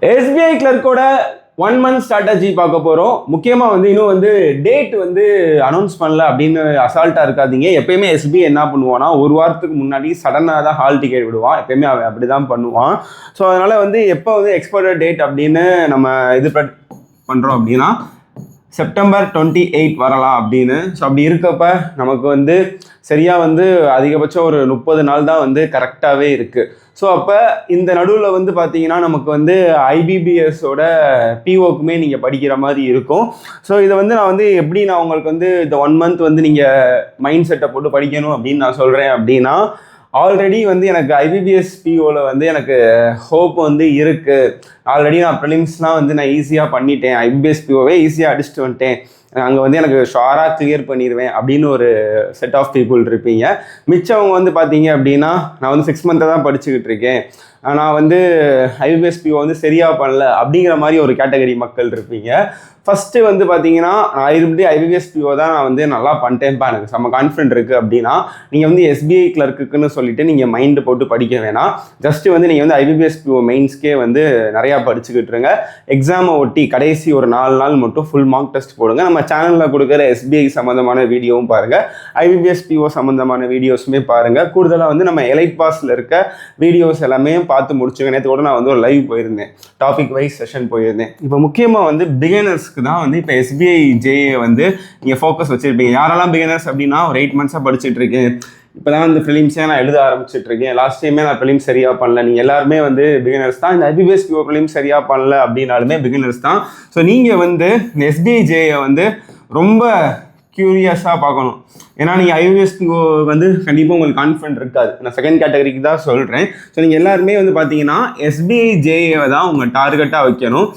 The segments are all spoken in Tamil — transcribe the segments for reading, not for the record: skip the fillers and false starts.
SBI கிளர்க்கோட 1 month ஸ்ட்ராட்டஜி பார்க்க போகிறோம். முக்கியமாக இன்னும் டேட் அனௌன்ஸ் பண்ணல அப்படின்னு அசால்ட்டாக இருக்காதீங்க. எப்பயுமே SBI என்ன பண்ணுவான்னா ஒரு வாரத்துக்கு முன்னாடி சடனாக தான் ஹால் டிக்கெட் விடுவான். எப்பயுமே அவன் அப்படி தான் பண்ணுவான். ஸோ அதனால் எப்போ எக்ஸ்பைரி டேட் அப்படின்னு நம்ம இது பண்ணுறோம் அப்படின்னா செப்டம்பர் 28 வரலாம் அப்படின்னு. ஸோ அப்படி இருக்கப்ப நமக்கு சரியாக அதிகபட்சம் ஒரு 30 நாள் தான் கரெக்டாகவே இருக்குது. ஸோ அப்போ இந்த நடுவில் பார்த்தீங்கன்னா நமக்கு ஐபிபிஎஸோட பிஓக்குமே நீங்கள் படிக்கிற மாதிரி இருக்கும். ஸோ இதை நான் எப்படி நான் உங்களுக்கு இந்த 1 month நீங்கள் மைண்ட் செட்டை போட்டு படிக்கணும் அப்படின்னு நான் சொல்கிறேன் அப்படின்னா, ஆல்ரெடி எனக்கு ஐபிபிஎஸ் பிஓவில் எனக்கு ஹோப் இருக்குது. ஆல்ரெடி நான் ப்ரிலிம்ஸ்லாம் நான் ஈஸியாக பண்ணிட்டேன். ஐபிபிஎஸ் பிஓவே ஈஸியாக அடிச்சுட்டு வந்துட்டேன். அங்கே எனக்கு ஷாராக கிளியர் பண்ணிடுவேன் அப்படின்னு ஒரு செட் ஆஃப் பீப்புள் இருப்பீங்க. மிச்சவங்க பார்த்தீங்க அப்படின்னா நான் 6 month தான் படிச்சுக்கிட்டு இருக்கேன், நான் ஐபிபிஎஸ் பிஓ சரியாக பண்ணல அப்படிங்கிற மாதிரி ஒரு கேட்டகரி மக்கள் இருப்பீங்க. ஃபஸ்ட்டு பார்த்தீங்கன்னா நான் இப்படி ஐபிபிஎஸ் பிஓ தான் நான் நல்லா பண்ணிட்டேன்ப்பா, எனக்கு செம்ம கான்ஃபிடென்ட் இருக்குது அப்படின்னா நீங்கள் SBI கிளர்க்குன்னு சொல்லிட்டு நீங்கள் மைண்டு போட்டு படிக்க வேணாம். ஜஸ்ட்டு நீங்கள் ஐபிபிஎஸ் பிஓ மெயின்ஸ்க்கே நிறையா படிச்சுக்கிட்டு இருங்க. எக்ஸாமை ஒட்டி கடைசி ஒரு 4 நாள் மட்டும் ஃபுல் மார்க் டெஸ்ட் போடுங்க. நம்ம சேனலில் கொடுக்குற SBI சம்மந்தமான வீடியோவும் பாருங்கள், ஐபிபிஎஸ் பிஓ சம்மந்தமான வீடியோஸுமே பாருங்கள். கூடுதலாக நம்ம எலைட் பாஸில் இருக்க வீடியோஸ் எல்லாமே பார்த்து முடிச்சுங்க. நேற்று கூட நான் ஒரு லைவ் போயிருந்தேன், டாபிக் வைஸ் செஷன் போயிருந்தேன். இப்போ முக்கியமாக பிகினர்ஸ் தான் இப்போ SBI ஜேஏ நீங்கள் ஃபோக்கஸ் வச்சுருப்பீங்க. யாரெல்லாம் பிகினர்ஸ் அப்படின்னா ஒரு 8 months படிச்சுட்டு இருக்கேன், இப்போ தான் ப்ரிலிம்ஸே நான் எழுத ஆரம்பிச்சுட்டு இருக்கேன், லாஸ்ட் டைமே நான் ப்ரிலிம்ஸ் சரியாக பண்ணல, நீங்கள் எல்லாருமே பிகினர்ஸ் தான். இந்த ஐபிபிஎஸ் பிஓ ப்ரிலிம்ஸ் சரியாக பண்ணல அப்படின்னாலுமே பிகினர்ஸ் தான். ஸோ நீங்கள் இந்த SBI ஜேஏ ரொம்ப க்யூரியஸாக பார்க்கணும். ஏன்னா நீங்கள் ஐபிபிஎஸ் பிஓ கண்டிப்பாக உங்களுக்கு கான்ஃபிடென்ட் இருக்காது. நான் செகண்ட் கேட்டகரிக்கு தான் சொல்கிறேன். ஸோ நீங்கள் எல்லாருமே பார்த்தீங்கன்னா SBI ஜேஏவை தான் உங்கள் டார்கெட்டாக வைக்கணும்.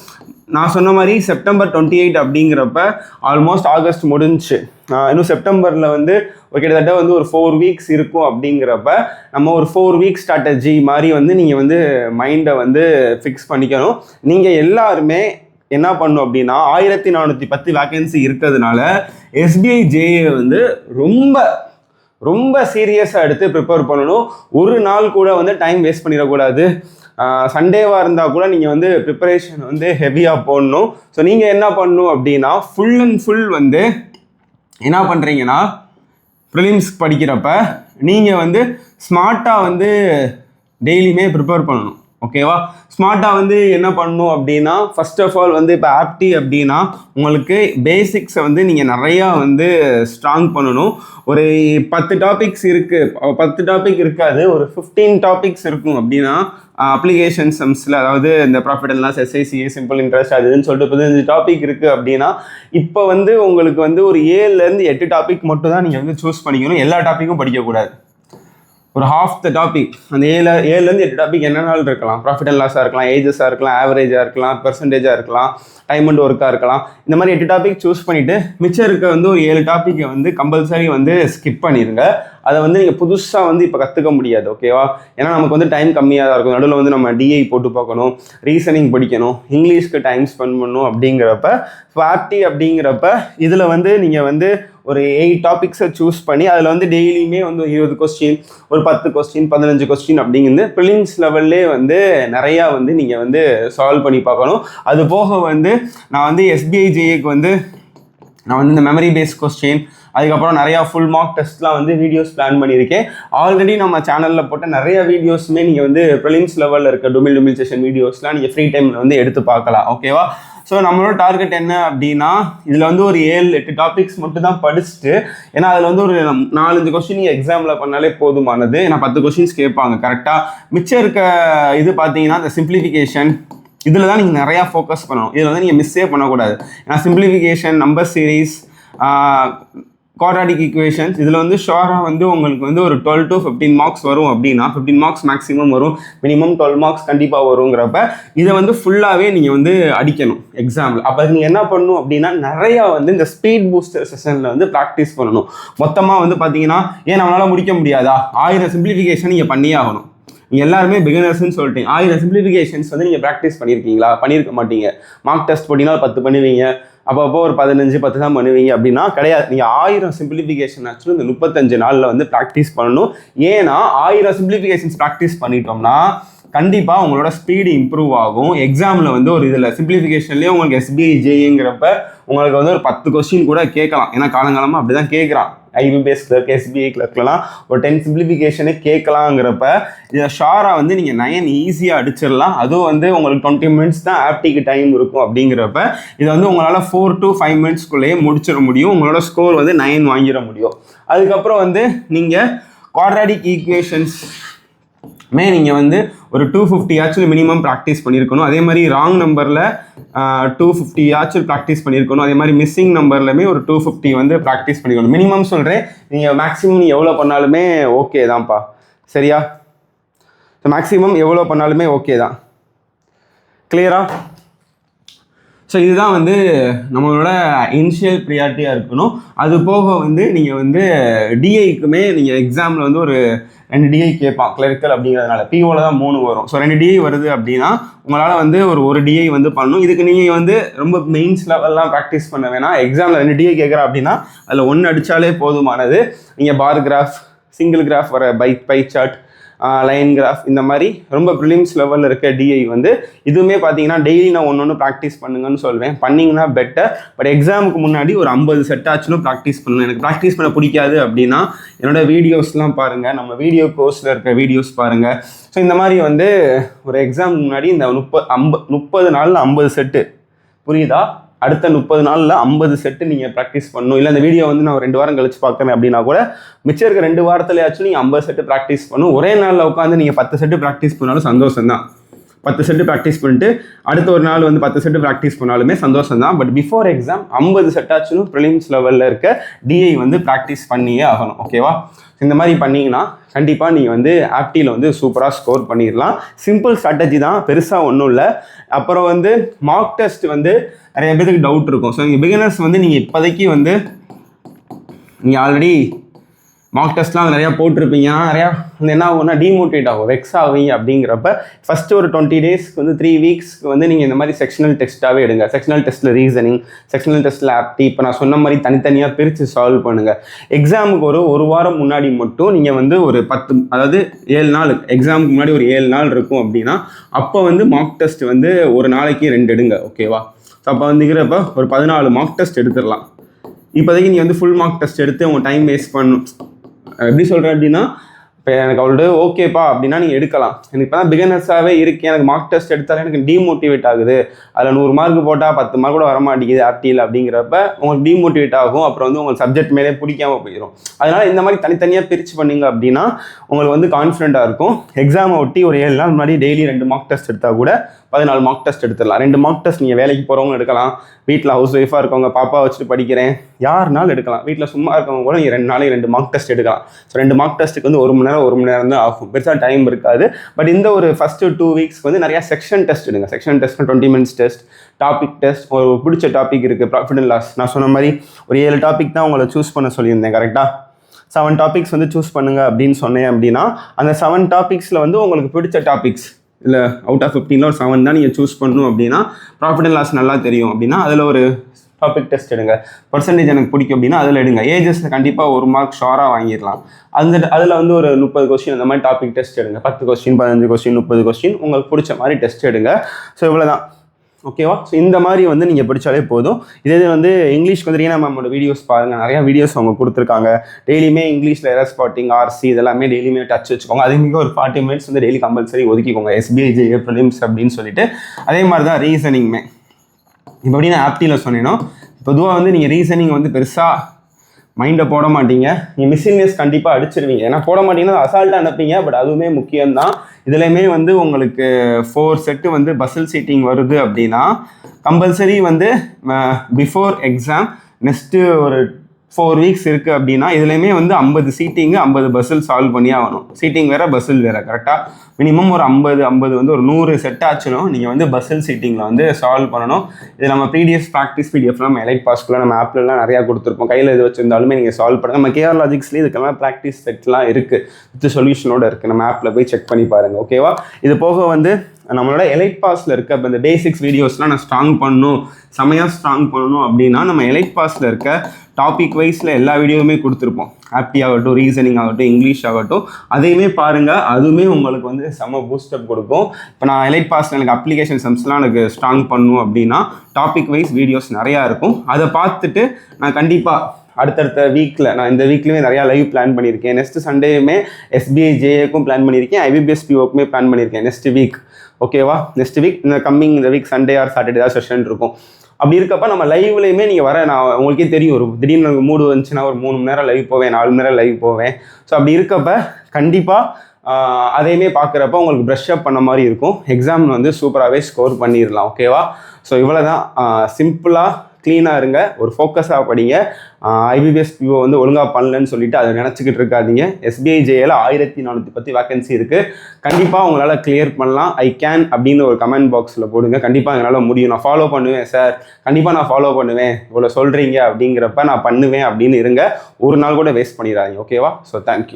நான் சொன்ன மாதிரி செப்டம்பர் 28 அப்படிங்கிறப்ப ஆல்மோஸ்ட் ஆகஸ்ட் முடிஞ்சு, இன்னும் செப்டம்பரில் ஒரு கிட்டத்தட்ட ஒரு 4 weeks இருக்கும். அப்படிங்கிறப்ப நம்ம ஒரு 4 week ஸ்ட்ராட்டஜி மாதிரி நீங்கள் மைண்டை ஃபிக்ஸ் பண்ணிக்கணும். நீங்கள் எல்லாருமே என்ன பண்ணும் அப்படின்னா 1410 வேக்கன்சி இருக்கிறதுனால SBI ஜேஏ ரொம்ப ரொம்ப சீரியஸாக எடுத்து ப்ரிப்பேர் பண்ணணும். ஒரு நாள் கூட டைம் வேஸ்ட் பண்ணிடக்கூடாது. சண்டேவாக இருந்தால் கூட நீங்கள் ப்ரிப்பரேஷன் ஹெவியாக போடணும். ஸோ நீங்கள் என்ன பண்ணணும் அப்படின்னா ஃபுல் அண்ட் ஃபுல் என்ன பண்ணுறீங்கன்னா ப்ரிலிம்ஸ் படிக்கிறப்ப நீங்கள் ஸ்மார்ட்டாக டெய்லியுமே ப்ரிப்பேர் பண்ணணும். ஓகேவா? ஸ்மார்ட்டாக என்ன பண்ணணும் அப்படின்னா ஃபர்ஸ்ட் ஆஃப் ஆல் இப்போ ஆப்டி அப்படின்னா உங்களுக்கு பேசிக்ஸை நீங்கள் நிறையா ஸ்ட்ராங் பண்ணணும். ஒரு 10 டாபிக்ஸ் இருக்குது, 10 டாபிக் இருக்காது, ஒரு 15 டாபிக்ஸ் இருக்கும். அப்படின்னா அப்ளிகேஷன் சம்ஸில், அதாவது இந்த profit and loss, SICA, simple interest, அதுன்னு சொல்லிட்டு 15 டாபிக் இருக்குது. அப்படின்னா இப்போ உங்களுக்கு ஒரு 7லேருந்து 8 டாபிக் மட்டும் தான் நீங்கள் சூஸ் பண்ணிக்கணும். எல்லா டாப்பிக்கும் படிக்கக்கூடாது. ஒரு ஹாஃப் த டாபிக், அந்த 7லேருந்து 8 டாபிக் என்னன்னாலும் இருக்கலாம். ப்ராஃபிட் அண்ட் லாஸாக இருக்கலாம், ஏஜஸாக இருக்கலாம், ஆவரேஜாக இருக்கலாம், பெர்சன்டேஜாக இருக்கலாம், டைம் அண்ட் ஒர்க்காக இருக்கலாம். இந்த மாதிரி 8 டாபிக் சூஸ் பண்ணிவிட்டு மிச்சம் இருக்க ஒரு 7 டாப்பிக்கை கம்பல்சரி ஸ்கிப் பண்ணிடுங்க. அதை நீங்கள் புதுசாக இப்போ கற்றுக்க முடியாது. ஓகேவா? ஏன்னா நமக்கு டைம் கம்மியாக தான் இருக்கும். நடுவில் நம்ம டிஐ போட்டு பார்க்கணும், ரீசனிங் படிக்கணும், இங்கிலீஷ்க்கு டைம் ஸ்பெண்ட் பண்ணணும். அப்படிங்கிறப்ப பார்ட்டி அப்படிங்கிறப்ப இதில் நீங்கள் ஒரு 8 டாபிக்ஸை சூஸ் பண்ணி அதில் டெய்லியுமே 20 கொஸ்டின், ஒரு 10 கொஸ்டின், 15 கொஸ்டின் அப்படிங்கிறது ப்ரிலிம்ஸ் லெவல்லே நிறையா நீங்கள் சால்வ் பண்ணி பார்க்கணும். அது போக நான் SBI ஜேஏக்கு நான் இந்த மெமரி பேஸ்ட் கொஸ்டின், அதுக்கப்புறம் நிறையா ஃபுல் மார்க் டெஸ்ட்லாம் வீடியோஸ் பிளான் பண்ணியிருக்கேன். ஆல்ரெடி நம்ம சேனலில் போட்ட நிறைய வீடியோஸுமே நீங்கள் ப்ரிலிம்ஸ் லெவலில் இருக்க டொமில் செஷன் வீடியோஸ்லாம் நீங்கள் ஃப்ரீ டைமில் எடுத்து பார்க்கலாம். ஓகேவா? ஸோ நம்மளோட டார்கெட் என்ன அப்படின்னா இதில் ஒரு 7-8 டாபிக்ஸ் மட்டும் தான் படிச்சுட்டு, ஏன்னா அதில் ஒரு 4-5 கொஸ்டின் நீங்கள் எக்ஸாமில் பண்ணாலே போதுமானது. ஏன்னா 10 கொஸ்டின்ஸ் கேட்பாங்க கரெக்டாக. மிச்சம் இருக்க இது பார்த்தீங்கன்னா இந்த சிம்பிளிஃபிகேஷன், இதில் தான் நீங்கள் நிறையா ஃபோக்கஸ் பண்ணணும். இதில் நீங்கள் மிஸ்ஸே பண்ணக்கூடாது. ஏன்னா simplification, number series, quadratic equations, இதில் ஷோராக உங்களுக்கு ஒரு 12 to 15 மார்க்ஸ் வரும். அப்படின்னா 15 மார்க்ஸ் மேக்ஸிமம் வரும், மினிமம் 12 மார்க்ஸ் கண்டிப்பாக வருங்கிறப்ப இதை ஃபுல்லாகவே நீங்கள் அடிக்கணும் எக்ஸாமில். அப்போ நீங்கள் என்ன பண்ணணும் அப்படின்னா நிறையா இந்த ஸ்பீட் பூஸ்டர் செஷனில் ப்ராக்டிஸ் பண்ணணும். மொத்தமாக பார்த்தீங்கன்னா ஏன் நம்மளால் முடிக்க முடியாதா, 1000 சிம்பிளிஃபிகேஷன் நீங்கள் பண்ணியே ஆகணும். நீங்கள் எல்லாருமே பிகினர்ஸ்ன்னு சொல்லிட்டீங்க. 1000 சிம்பிளிஃபிகேஷன்ஸ் நீங்கள் ப்ராக்டிஸ் பண்ணியிருக்கீங்களா? பண்ணியிருக்க மாட்டீங்க. மார்க் டெஸ்ட் போட்டிங்கன்னா 10 பண்ணுவீங்க, அப்போ ஒரு 15-10 தான் பண்ணுவீங்க அப்படின்னா கிடையாது. நீங்கள் 1000 சிம்பிளிஃபிகேஷன் ஆக்சுவலி இந்த 35 நாளில் ப்ராக்டிஸ் பண்ணணும். ஏன்னா 1000 சிம்பிளிஃபிகேஷன்ஸ் ப்ராக்டிஸ் பண்ணிட்டோம்னா கண்டிப்பாக உங்களோட ஸ்பீடு இம்ப்ரூவ் ஆகும். எக்ஸாமில் வந்து ஒரு இதில் சிம்பிளிஃபிகேஷன்லேயே உங்களுக்கு SBI JEங்கிறப்ப உங்களுக்கு வந்து ஒரு 10 கொஸ்டின் கூட கேட்கலாம். ஏன்னா காலங்காலமாக அப்படி தான் கேட்குறான். IBPS கிளர்க் SBI கிளர்க்லாம் ஒரு 10 சிம்பிளிஃபிகேஷனே கேட்கலாங்கிறப்ப இதை ஷாராக வந்து நீங்கள் 9 ஈஸியாக அடிச்சிடலாம். அதுவும் வந்து உங்களுக்கு 20 மினிட்ஸ் தான் ஆப்டிக்கு டைம் இருக்கும். அப்படிங்கிறப்ப இதை வந்து உங்களால் 4 to 5 மினிட்ஸ்க்குள்ளேயே முடிச்சிட முடியும். உங்களோட ஸ்கோர் வந்து 9 வாங்கிட முடியும். அதுக்கப்புறம் வந்து நீங்கள் குவாட்ராட்டிக் ஈக்குவேஷன்ஸ் நீங்கள் வந்து ஒரு 250 ஆச்சும் மினிமம் ப்ராக்டிஸ் பண்ணியிருக்கணும். அதே மாதிரி ராங் நம்பரில் 250 ஆச்சும் ப்ராக்டிஸ் பண்ணியிருக்கணும். அதே மாதிரி மிஸ்ஸிங் நம்பர்லையுமே ஒரு 250 வந்து ப்ராக்டிஸ் பண்ணிக்கணும். மினிமம் சொல்கிறேன், நீங்கள் மேக்ஸிமம் நீங்கள் எவ்வளோ பண்ணாலுமே ஓகே தான்ப்பா. சரியா? ஸோ மேக்ஸிமம் எவ்வளோ பண்ணாலுமே ஓகே தான். கிளியரா? ஸோ இதுதான் வந்து நம்மளோட இனிஷியல் ப்ரியாரிட்டியாக இருக்கணும். அது போக வந்து நீங்கள் வந்து டிஐக்குமே நீங்கள் எக்ஸாமில் வந்து ஒரு 2 DI கேட்பான் கிளரிக்கல் அப்படிங்கிறதுனால. POவில் தான் 3 வரும். ஸோ 2 DI வருது அப்படின்னா உங்களால் வந்து ஒரு DI வந்து பண்ணணும். இதுக்கு நீங்கள் வந்து ரொம்ப மெயின்ஸ் லெவல்லாம் ப்ராக்டிஸ் பண்ண வேணாம். எக்ஸாமில் 2 DI கேட்குறா அப்படின்னா அதில் 1 அடித்தாலே போதுமானது. நீங்கள் பார் கிராஃப், சிங்கிள் கிராஃப் வர பை சார்ட், லைன் கிராஃப், இந்த மாதிரி ரொம்ப ப்ரிலிம்ஸ் லெவலில் இருக்க DI வந்து இதுவுமே பார்த்தீங்கன்னா டெய்லி நான் ஒன்று ப்ராக்டிஸ் பண்ணுங்கன்னு சொல்வேன். பண்ணிங்கன்னா பெட்டர். பட் எக்ஸாமுக்கு முன்னாடி ஒரு 50 செட் ஆச்சுன்னு ப்ராக்டிஸ் பண்ணணும். எனக்கு ப்ராக்டிஸ் பண்ண பிடிக்காது அப்படின்னா என்னோட வீடியோஸ்லாம் பாருங்கள். நம்ம வீடியோ கோர்ஸில் இருக்க வீடியோஸ் பாருங்கள். ஸோ இந்த மாதிரி வந்து ஒரு எக்ஸாம் முன்னாடி இந்த 30 நாளில் 50 செட்டு, புரியுதா? அடுத்த 30 நாளில் 50 செட்டு நீங்கள் ப்ராக்டிஸ் பண்ணணும். இல்லை இந்த வீடியோ வந்து நான் 2 வாரம் கழிச்சு பார்க்குறேன் அப்படின்னா கூட மிச்சம் இருக்க 2 வாரத்துலையாச்சும் நீங்கள் 50 செட்டு ப்ராக்டிஸ் பண்ணணும். ஒரே நாளில் உட்காந்து நீங்கள் 10 செட்டு ப்ராக்டிஸ் பண்ணாலும் சந்தோஷம் தான். 10 செட்டு ப்ராக்டிஸ் பண்ணிட்டு அடுத்த ஒரு நாள் வந்து 10 செட்டு ப்ராக்டிஸ் பண்ணாலுமே சந்தோஷம் தான். பட் பிஃபோர் எக்ஸாம் 50 செட்டாச்சும் ப்ரிலிம்ஸ் லெவலில் இருக்க DI வந்து ப்ராக்டிஸ் பண்ணியே ஆகணும். ஓகேவா? இந்த மாதிரி பண்ணிங்கன்னா கண்டிப்பாக நீங்கள் வந்து ஆப்டியில் வந்து சூப்பராக ஸ்கோர் பண்ணிடலாம். சிம்பிள் ஸ்ட்ராட்டஜி தான், பெருசாக ஒன்றும் இல்லை. அப்புறம் வந்து மார்க் டெஸ்ட் வந்து நிறைய பேருக்கு டவுட் இருக்கும். ஸோ நீங்கள் பிகினர்ஸ் வந்து நீங்கள் இப்போதைக்கு வந்து நீங்கள் ஆல்ரெடி மார்க் டெஸ்ட்லாம் நிறையா போட்டிருப்பீங்க. நிறையா வந்து என்ன ஆகும்னா டிமோட்டிவேட் ஆகும், வெக்ஸ் ஆகுவீங்க. அப்படிங்கிறப்ப ஃபஸ்ட்டு ஒரு 20 டேஸ்க்கு வந்து 3 வீக்ஸ்க்கு வந்து நீங்கள் இந்த மாதிரி செக்ஷனல் டெஸ்ட்டாகவே எடுங்க. செக்ஷனல் டெஸ்ட்டில் ரீசனிங், செக்ஷனல் டெஸ்ட்டில் ஆப்டி, இப்போ நான் சொன்ன மாதிரி தனித்தனியாக பிரித்து சால்வ் பண்ணுங்கள். எக்ஸாமுக்கு ஒரு வாரம் முன்னாடி மட்டும் நீங்கள் வந்து ஒரு 10, அதாவது 7 நாள், எக்ஸாமுக்கு முன்னாடி ஒரு 7 நாள் இருக்கும் அப்படின்னா அப்போ வந்து மார்க் டெஸ்ட் வந்து ஒரு நாளைக்கு 2 எடுங்க. ஓகேவா? ஸோ அப்போ வந்துக்கிறப்ப ஒரு 14 மார்க் டெஸ்ட் எடுத்துடலாம். இப்போதைக்கு நீங்கள் வந்து ஃபுல் மார்க் டெஸ்ட் எடுத்து உங்கள் டைம் வேஸ்ட் பண்ணணும். எப்படி சொல்கிறேன் அப்படின்னா, இப்போ எனக்கு ஆல்ரெடி ஓகேப்பா அப்படின்னா நீங்கள் எடுக்கலாம். எனக்கு இப்போ தான் பிகினர்ஸாகவே இருக்கேன், எனக்கு மார்க் டெஸ்ட் எடுத்தாலே எனக்கு டிமோட்டிவேட் ஆகுது, அதில் 100 மார்க் போட்டால் 10 மார்க் கூட வரமாட்டேங்குது ஆப்டியில் அப்படிங்கிறப்ப உங்களுக்கு டிமோட்டிவேட் ஆகும். அப்புறம் வந்து உங்களுக்கு சப்ஜெக்ட் மேலே பிடிக்காம போயிடும். அதனால் இந்த மாதிரி தனித்தனியாக பிரித்து பண்ணிங்க அப்படின்னா உங்களுக்கு வந்து கான்ஃபிடென்ட்டாக இருக்கும். எக்ஸாமை ஒட்டி ஒரு 7 நாள் முன்னாடி டெய்லி 2 மார்க் டெஸ்ட் எடுத்தால் கூட 14 மார்க் டெஸ்ட் எடுத்துடலாம். 2 மார்க் டெஸ்ட் நீங்கள் வேலைக்கு போகிறவங்க எடுக்கலாம், வீட்டில் ஹவுஸ் ஒய்ஃபாக இருக்கவங்க, பாப்பா வச்சுட்டு படிக்கிறேன், யாருனாலும் எடுக்கலாம். வீட்டில் சும்மா இருக்கவங்க கூட நீங்கள் 2 நாளைக்கு 2 மார்க் டெஸ்ட் எடுக்கலாம். ஸோ 2 மார்க் டெஸ்ட்டுக்கு வந்து 1 மணி நேரம் தான் ஆகும். பெருசாக டைம் இருக்காது. பட் இந்த ஒரு ஃபஸ்ட்டு 2 வீக்ஸ்க்கு வந்து நிறையா செக்ஷன் டெஸ்ட் எடுங்க. Section test 20 minutes test, topic test, ஒரு பிடிச்ச டாபிக் இருக்குது, ப்ராஃபிட் அண்ட் லாஸ். நான் சொன்ன மாதிரி ஒரு 7 டாபிக் தான் உங்களை சூஸ் பண்ண சொல்லியிருந்தேன். கரெக்டாக 7 டாபிக்ஸ் வந்து சூஸ் பண்ணுங்கள் அப்படின்னு சொன்னேன். அப்படின்னா அந்த 7 டாபிக்ஸில் வந்து உங்களுக்கு பிடிச்ச டாபிக்ஸ் இல்லை அவுட் ஆஃப் 15 ஒரு 7 தான் நீங்கள் சூஸ் பண்ணணும். அப்படின்னா ப்ராஃபிட் அண்ட் லாஸ் நல்லா தெரியும் அப்படின்னா அதில் ஒரு டாபிக் டெஸ்ட் எடுங்க. பர்சன்டேஜ் எனக்கு பிடிக்கும் அப்படின்னா அதில் எடுங்க. ஏஜஸில் கண்டிப்பாக 1 மார்க் ஷோராக வாங்கிடலாம். அதில் வந்து ஒரு 30 கொஸ்டின் அந்த மாதிரி டாபிக் டெஸ்ட் எடுங்க. 10 கொஸ்டின், 15 கொஸ்டின், 30 கொஸ்டின் உங்களுக்கு பிடிச்ச மாதிரி டெஸ்ட் எடுங்க. ஸோ இவ்வளோதான். ஓகேவா? ஸோ இந்த மாதிரி வந்து நீங்கள் படித்தாலே போதும். இதே வந்து இங்கிலீஷ்க்கு வந்து ரீனா மேமோட வீடியோஸ் பாருங்கள், நிறையா வீடியோஸ் அவங்க கொடுத்துருக்காங்க. டெய்லியுமே இங்கிலீஷில் எரர் ஸ்பாட்டிங், RC இதெல்லாமே டெய்லியுமே டச் வச்சுக்கோங்க. அதுமாதிரி ஒரு 40 மினிட்ஸ் வந்து டெய்லி கம்பல்சரி ஒதுக்கிக்கோங்க. SBI JEE ப்ரிலிம்ஸ் அப்படின்னு சொல்லிட்டு. அதே மாதிரி தான் ரீசனிங்மே. இப்போ எப்படி நான் ஆப்டியில் சொன்னேனோ பொதுவாக வந்து நீங்கள் ரீசனிங் வந்து பெருசாக மைண்டை போட மாட்டீங்க. நீங்கள் மிஸ்ஸினியஸ் கண்டிப்பாக அடிச்சிருவீங்க. ஏன்னா போட மாட்டீங்கன்னா அசால்ட்டாக அனுப்பீங்க. பட் அதுவுமே முக்கியம்தான். இதுலையுமே வந்து உங்களுக்கு 4 செட்டு வந்து பஸ்ஸில் சீட்டிங் வருது அப்படின்னா கம்பல்சரி வந்து பிஃபோர் எக்ஸாம் நெக்ஸ்ட்டு ஒரு 4 வீக்ஸ் இருக்குது அப்படின்னா இதுலையுமே வந்து 50 சீட்டிங்கு 50 பஸ்ஸில் சால்வ் பண்ணி ஆகணும். சீட்டிங் வேறு பஸ்ஸில் வேறு. கரெக்டாக மினிமம் ஒரு 50 வந்து ஒரு 100 செட் ஆச்சுனும் நீங்கள் வந்து பஸ்ஸில் சீட்டிங்கில் வந்து சால்வ் பண்ணணும். இது நம்ம ப்ரீவியஸ் ப்ராக்டிஸ் PDF நம்ம எலைட் பாஸ்க்குள்ள நம்ம ஆப்லலாம் நிறையா கொடுத்துருப்போம். கையில் இது வச்சுருந்தாலுமே நீங்கள் சால்வ் பண்ணுங்கள். நம்ம KR லாஜிக்ஸ்லேயே இதுக்கெல்லாம் ப்ராக்டிஸ் செட்லாம் இருக்குது, வித் சொல்யூஷனோடு இருக்குது. நம்ம ஆப்பில் போய் செக் பண்ணி பாருங்கள். ஓகேவா? இது போக வந்து நம்மளோட எலைட் பாஸில் இருக்க இப்போ இந்த பேசிக்ஸ் வீடியோஸ்லாம் நான் ஸ்ட்ராங் பண்ணணும், செமையாக ஸ்ட்ராங் பண்ணணும் அப்படின்னா நம்ம எலைட் பாஸில் இருக்க டாபிக் வைஸில் எல்லா வீடியோவுமே கொடுத்துருப்போம். ஆப்டி ஆகட்டும், ரீசனிங் ஆகட்டும், இங்கிலீஷ் ஆகட்டும், அதையுமே பாருங்கள். அதுவுமே உங்களுக்கு வந்து செம்ம பூஸ்டப் கொடுக்கும். இப்போ நான் எலைட் பாஸில் எனக்கு அப்ளிகேஷன் சம்ஸ்லாம் எனக்கு ஸ்ட்ராங் பண்ணணும் அப்படின்னா டாபிக் வைஸ் வீடியோஸ் நிறையா இருக்கும். அதை பார்த்துட்டு நான் கண்டிப்பாக அடுத்தடுத்த வீக்கில், நான் இந்த வீக்லேயுமே நிறையா லைவ் பிளான் பண்ணியிருக்கேன். நெக்ஸ்ட் சண்டேயுமே SBI JAக்கும் பிளான் பண்ணியிருக்கேன், IBPS POக்குமே பிளான் பண்ணியிருக்கேன் நெக்ஸ்ட் வீக். ஓகேவா? நெக்ஸ்ட் வீக் இந்த வீக் சண்டே ஆர் சாட்டர்டே தான் செஷன் இருக்கும். அப்படி இருக்கப்போ நம்ம லைவ்லையுமே நீங்கள் வர, நான் உங்களுக்கே தெரியும், ஒரு திடீர்னு மூடு வந்துச்சுன்னா ஒரு 3 மணி நேரம் லைவ் போவேன், 4 மணி நேரம் லைவ் போவேன். ஸோ அப்படி இருக்கப்ப கண்டிப்பாக அதையுமே பார்க்குறப்ப உங்களுக்கு ப்ரஷ் அப் பண்ண மாதிரி இருக்கும். எக்ஸாம் வந்து சூப்பராகவே ஸ்கோர் பண்ணிடலாம். ஓகேவா? ஸோ இவ்வளோ தான். சிம்பிளாக க்ளீனாக இருங்க, ஒரு ஃபோக்கஸாக படிங்க. IBPS PO வந்து ஒழுங்காக பண்ணலன்னு சொல்லிட்டு அதை நினச்சிக்கிட்டு இருக்காதீங்க. SBI JAல 1410 வேகன்சி இருக்குது. கண்டிப்பாக உங்களால் கிளியர் பண்ணலாம். ஐ கேன் அப்படின்னு ஒரு கமெண்ட் பாக்ஸில் போடுங்க. கண்டிப்பாக என்னால் முடியும், நான் ஃபாலோ பண்ணுவேன் சார், கண்டிப்பாக நான் ஃபாலோ பண்ணுவேன், இவ்வளோ சொல்கிறீங்க அப்படிங்கிறப்ப நான் பண்ணுவேன் அப்படின்னு இருங்க. ஒரு நாள் கூட வேஸ்ட் பண்ணிடாதீங்க. ஓகேவா? So thank you.